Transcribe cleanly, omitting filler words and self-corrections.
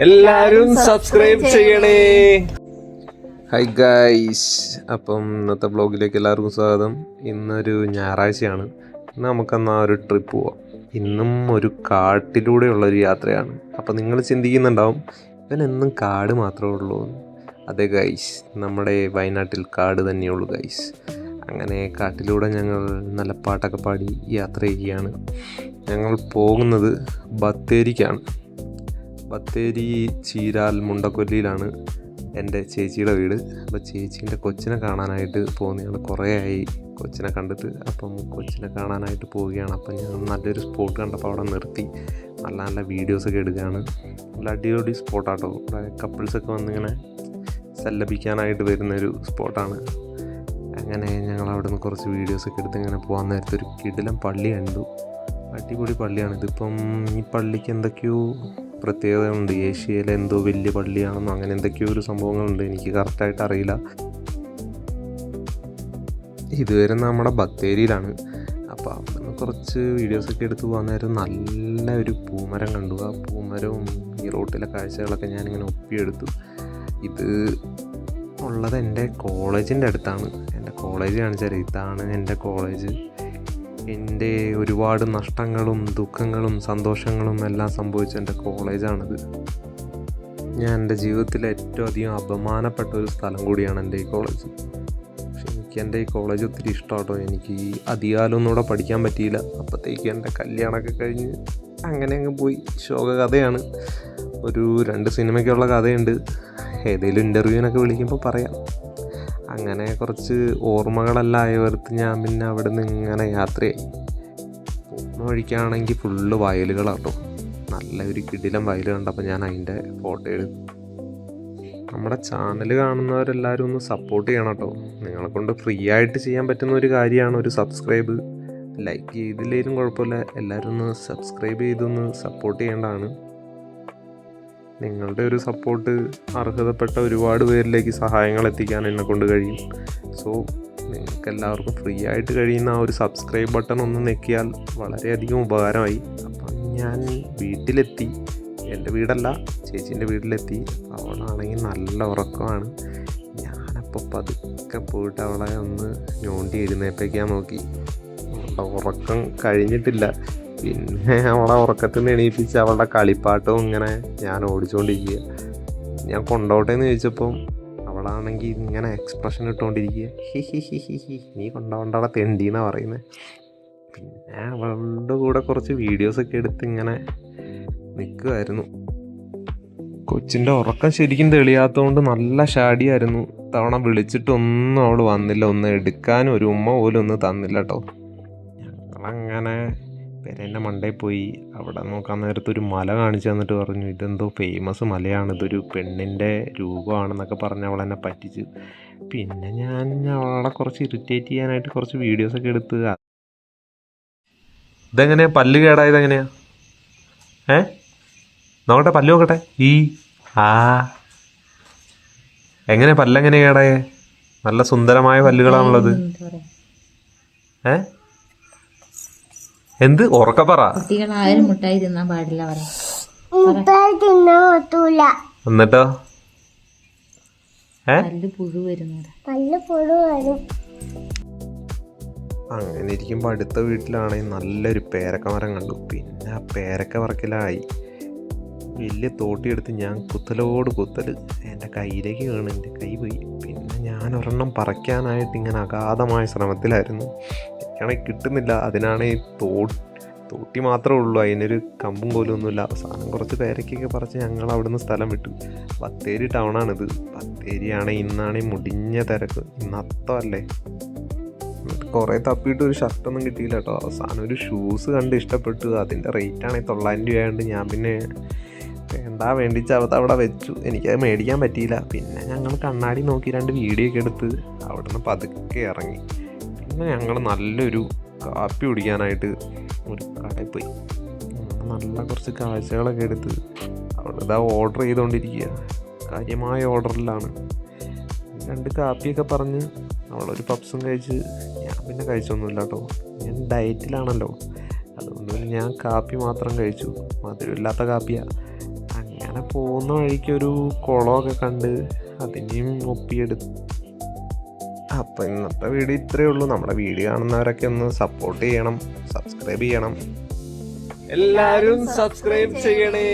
എല്ലാരും സബ്സ്ക്രൈബ് ചെയ്യണേ. Hi guys, അപ്പം ഇന്നത്തെ ബ്ലോഗിലേക്ക് എല്ലാവർക്കും സ്വാഗതം. ഇന്നൊരു ഞായറാഴ്ചയാണ്. ഇന്ന് നമുക്കെന്നാ ഒരു ട്രിപ്പ് പോവാം. ഇന്നും ഒരു കാട്ടിലൂടെയുള്ളൊരു യാത്രയാണ്. അപ്പം നിങ്ങൾ ചിന്തിക്കുന്നുണ്ടാവും, ഇവനെന്നും കാട് മാത്രമേ ഉള്ളൂ. അതെ ഗൈസ്, നമ്മുടെ വയനാട്ടിൽ കാട് തന്നെയുള്ളൂ ഗൈസ്. അങ്ങനെ കാട്ടിലൂടെ ഞങ്ങൾ നല്ല പാട്ടൊക്കെ പാടി യാത്ര ചെയ്യുകയാണ്. ഞങ്ങൾ പോകുന്നത് ബത്തേരിക്കാണ്. ബത്തേരി ചീരാൽ മുണ്ടക്കൊല്ലിയിലാണ് എൻ്റെ ചേച്ചിയുടെ വീട്. അപ്പോൾ ചേച്ചീൻ്റെ കൊച്ചിനെ കാണാനായിട്ട് പോകുന്നതാണ്. കുറേ ആയി കൊച്ചിനെ കണ്ടിട്ട്. അപ്പം കൊച്ചിനെ കാണാനായിട്ട് പോവുകയാണ്. അപ്പം ഞാൻ നല്ലൊരു സ്പോട്ട് കണ്ടപ്പോൾ അവിടെ നിർത്തി നല്ല നല്ല വീഡിയോസൊക്കെ എടുക്കുകയാണ്. നല്ല അടിപൊളി സ്പോട്ടാട്ടോ. ഇവിടെ കപ്പിൾസൊക്കെ വന്നിങ്ങനെ സല്ലപിക്കാനായിട്ട് വരുന്നൊരു സ്പോട്ടാണ്. അങ്ങനെ ഞങ്ങൾ അവിടെ നിന്ന് കുറച്ച് വീഡിയോസൊക്കെ എടുത്ത് ഇങ്ങനെ പോകാൻ നേരത്തെ ഒരു കിടിലം പള്ളി കണ്ടു. അടിപൊളി പള്ളിയാണ്. ഇതിപ്പം ഈ പള്ളിക്ക് എന്തൊക്കെയോ പ്രത്യേകത ഉണ്ട്. ഏഷ്യയിലെ എന്തോ വലിയ പള്ളിയാണെന്നോ അങ്ങനെ എന്തൊക്കെയോ ഒരു സംഭവങ്ങളുണ്ട്. എനിക്ക് കറക്റ്റായിട്ട് അറിയില്ല. ഇതുവരെ നമ്മുടെ ബത്തേരിയിലാണ്. അപ്പോൾ അവിടെ നിന്ന് കുറച്ച് വീഡിയോസൊക്കെ എടുത്ത് പോകാൻ നേരം നല്ല ഒരു പൂമരം കണ്ടു. ആ പൂമരവും ഈ റോട്ടിലെ കാഴ്ചകളൊക്കെ ഞാനിങ്ങനെ ഒപ്പിയെടുത്തു. ഇത് ഉള്ളത് എൻ്റെ കോളേജിൻ്റെ അടുത്താണ്. എൻ്റെ കോളേജ് കാണിച്ചാൽ ഇതാണ് എൻ്റെ കോളേജ്. എൻ്റെ ഒരുപാട് നഷ്ടങ്ങളും ദുഃഖങ്ങളും സന്തോഷങ്ങളും എല്ലാം സംഭവിച്ച എൻ്റെ കോളേജാണിത്. ഞാൻ എൻ്റെ ജീവിതത്തിൽ ഏറ്റവും അധികം അപമാനപ്പെട്ട ഒരു സ്ഥലം കൂടിയാണ് എൻ്റെ ഈ കോളേജ്. പക്ഷെ എനിക്ക് എൻ്റെ ഈ കോളേജ് ഒത്തിരി ഇഷ്ടമാട്ടോ. എനിക്ക് അധികാലമൊന്നും കൂടെ പഠിക്കാൻ പറ്റിയില്ല. അപ്പോഴത്തേക്ക് എൻ്റെ കല്യാണമൊക്കെ കഴിഞ്ഞ് അങ്ങനെ അങ്ങ് പോയി. ശോക കഥയാണ്. ഒരു 2 സിനിമയ്ക്കുള്ള കഥയുണ്ട്. ഏതെങ്കിലും ഇൻ്റർവ്യൂവിനൊക്കെ വിളിക്കുമ്പോൾ പറയാം. അങ്ങനെ കുറച്ച് ഓർമ്മകളെല്ലാം ആയവർക്ക് ഞാൻ പിന്നെ അവിടെ നിന്ന് ഇങ്ങനെ യാത്രയായി. പോകുന്ന വഴിക്കാണെങ്കിൽ ഫുള്ള് വയലുകളാട്ടോ. നല്ല ഒരു കിടിലം വയൽ കണ്ടപ്പോൾ ഞാൻ അതിൻ്റെ ഫോട്ടോ എടുത്തു. നമ്മുടെ ചാനൽ കാണുന്നവരെല്ലാവരും ഒന്ന് സപ്പോർട്ട് ചെയ്യണം കേട്ടോ. നിങ്ങളെ കൊണ്ട് ഫ്രീ ആയിട്ട് ചെയ്യാൻ പറ്റുന്ന ഒരു കാര്യമാണ് ഒരു സബ്സ്ക്രൈബ്. ലൈക്ക് ചെയ്തില്ലേലും കുഴപ്പമില്ല, എല്ലാവരും ഒന്ന് സബ്സ്ക്രൈബ് ചെയ്തൊന്ന് സപ്പോർട്ട് ചെയ്യേണ്ടതാണ്. നിങ്ങളുടെ ഒരു സപ്പോർട്ട് അർഹതപ്പെട്ട ഒരുപാട് പേരിലേക്ക് സഹായങ്ങൾ എത്തിക്കാൻ എന്നെക്കൊണ്ട് കഴിയും. സോ നിങ്ങൾക്ക് എല്ലാവർക്കും ഫ്രീ ആയിട്ട് കഴിയുന്ന ആ ഒരു സബ്സ്ക്രൈബ് ബട്ടൺ ഒന്ന് ഞെക്കിയാൽ വളരെയധികം ഉപകാരമായി. അപ്പം ഞാൻ വീട്ടിലെത്തി. എൻ്റെ വീടല്ല, ചേച്ചീൻ്റെ വീട്ടിലെത്തി. അവളാണെങ്കിൽ നല്ല ഉറക്കമാണ്. ഞാനപ്പോൾ പതുക്കെ പോയിട്ട് അവളെ ഒന്ന് ഞോണ്ടി എഴുന്നേൽപ്പിക്കാൻ നോക്കി. അവളുടെ ഉറക്കം കഴിഞ്ഞിട്ടില്ല. പിന്നെ അവളെ ഉറക്കത്തിൽ നിന്ന് എണീപ്പിച്ച് അവളുടെ കളിപ്പാട്ടവും ഇങ്ങനെ ഞാൻ ഓടിച്ചുകൊണ്ടിരിക്കുക. ഞാൻ കൊണ്ടോട്ടെന്ന് ചോദിച്ചപ്പം അവളാണെങ്കിൽ ഇങ്ങനെ എക്സ്പ്രഷൻ ഇട്ടുകൊണ്ടിരിക്കുക. ഹി നീ കൊണ്ടുപോകണ്ടവളെ തെണ്ടീന്നാണ് പറയുന്നത്. പിന്നെ അവളുടെ കൂടെ കുറച്ച് വീഡിയോസൊക്കെ എടുത്ത് ഇങ്ങനെ നിൽക്കുമായിരുന്നു. കൊച്ചിൻ്റെ ഉറക്കം ശരിക്കും തെളിയാത്തതുകൊണ്ട് നല്ല ഷാടിയായിരുന്നു. തവണ വിളിച്ചിട്ടൊന്നും അവൾ വന്നില്ല. ഒന്ന് എടുക്കാനും ഒരു ഉമ്മ പോലും ഒന്ന് തന്നില്ല കേട്ടോ. ഞങ്ങളങ്ങനെ പെരേൻ്റെ മണ്ടയിൽ പോയി. അവിടെ നോക്കാൻ നേരത്ത് ഒരു മല കാണിച്ചു തന്നിട്ട് പറഞ്ഞു ഇതെന്തോ ഫേമസ് മലയാണ്, ഇതൊരു പെണ്ണിൻ്റെ രൂപമാണെന്നൊക്കെ പറഞ്ഞ് അവളെന്നെ പറ്റിച്ചു. പിന്നെ ഞാൻ അവളെ കുറച്ച് ഇറിറ്റേറ്റ് ചെയ്യാനായിട്ട് കുറച്ച് വീഡിയോസൊക്കെ എടുത്ത്. ഇതെങ്ങനെയാ പല്ല് കേടായത്? എങ്ങനെയാ നോക്കട്ടെ, പല്ല് നോക്കട്ടെ. എങ്ങനെ പല്ലെങ്ങനെ കേടായേ? നല്ല സുന്ദരമായ പല്ലുകളാണുള്ളത്. എന്ത് ഉറക്ക പറ. കുട്ടികളാരും മുട്ടായി തിന്നാൻ പാടില്ല. എന്നിട്ടോ പുഴു വരും. അങ്ങനെ ഇരിക്കുമ്പോൾ അടുത്ത വീട്ടിലാണെങ്കിൽ നല്ലൊരു പേരക്ക മരം കണ്ടു. പിന്നെ ആ പേരക്ക പറക്കലായി. വലിയ തോട്ടിയെടുത്ത് ഞാൻ കുത്തലോട് കുത്തൽ എൻ്റെ കയ്യിലേക്ക് വീണ് എൻ്റെ കൈ പോയി. പിന്നെ ഞാൻ ഒരെണ്ണം പറിക്കാനായിട്ട് ഇങ്ങനെ അഗാധമായ ശ്രമത്തിലായിരുന്നു. എനിക്കാണെങ്കിൽ കിട്ടുന്നില്ല. അതിനാണെങ്കിൽ തോട്ടി മാത്രമേ ഉള്ളൂ, അതിനൊരു കമ്പും പോലും ഒന്നുമില്ല. അവസാനം കുറച്ച് പേരക്കൊക്കെ പറിച്ച് ഞങ്ങൾ അവിടുന്ന് സ്ഥലം വിട്ടു. ബത്തേരി ടൗണാണിത്. ബത്തേരിയാണെങ്കിൽ ഇന്നാണെങ്കിൽ മുടിഞ്ഞ തിരക്ക്. ഇന്ന് അത്തമല്ലേ. എന്നിട്ട് കുറേ തപ്പിയിട്ട് ഒരു ഷർട്ടൊന്നും കിട്ടിയില്ല കേട്ടോ. അവസാനം ഒരു ഷൂസ് കണ്ട് ഇഷ്ടപ്പെട്ടു. അതിൻ്റെ റേറ്റാണെങ്കിൽ 900 രൂപയായതുകൊണ്ട് ഞാൻ പിന്നെ വേണ്ടിച്ച് അവിടെ വെച്ചു. എനിക്കത് മേടിക്കാൻ പറ്റിയില്ല. പിന്നെ ഞങ്ങൾ കണ്ണാടി നോക്കി 2 വീഡിയോ ഒക്കെ എടുത്ത് അവിടെ നിന്ന് പതുക്കെ ഇറങ്ങി. പിന്നെ ഞങ്ങൾ നല്ലൊരു കാപ്പി കുടിക്കാനായിട്ട് ഒരു കടയിൽ പോയി. നല്ല കുറച്ച് കാഴ്ചകളൊക്കെ എടുത്ത് അവിടെ ഇതാ ഓർഡർ ചെയ്തുകൊണ്ടിരിക്കുക. കാര്യമായ ഓർഡറിലാണ്. 2 കാപ്പിയൊക്കെ പറഞ്ഞ് അവളൊരു പപ്സും കഴിച്ച്. ഞാൻ പിന്നെ കഴിച്ചൊന്നുമില്ല കേട്ടോ. ഞാൻ ഡയറ്റിലാണല്ലോ, അതുകൊണ്ട് ഞാൻ കാപ്പി മാത്രം കഴിച്ചു. മധുരമില്ലാത്ത കാപ്പിയാണ്. അങ്ങനെ അങ്ങനെ പോകുന്ന വഴിക്ക് ഒരു കുളമൊക്കെ കണ്ട് അതിനെയും ഒപ്പിയെടുത്ത്. അപ്പോൾ ഇന്നത്തെ വീഡിയോ ഇത്രയേ ഉള്ളൂ. നമ്മുടെ വീഡിയോ കാണുന്നവരൊക്കെ ഒന്ന് സപ്പോർട്ട് ചെയ്യണം, സബ്സ്ക്രൈബ് ചെയ്യണം. എല്ലാവരും സബ്സ്ക്രൈബ് ചെയ്യണേ.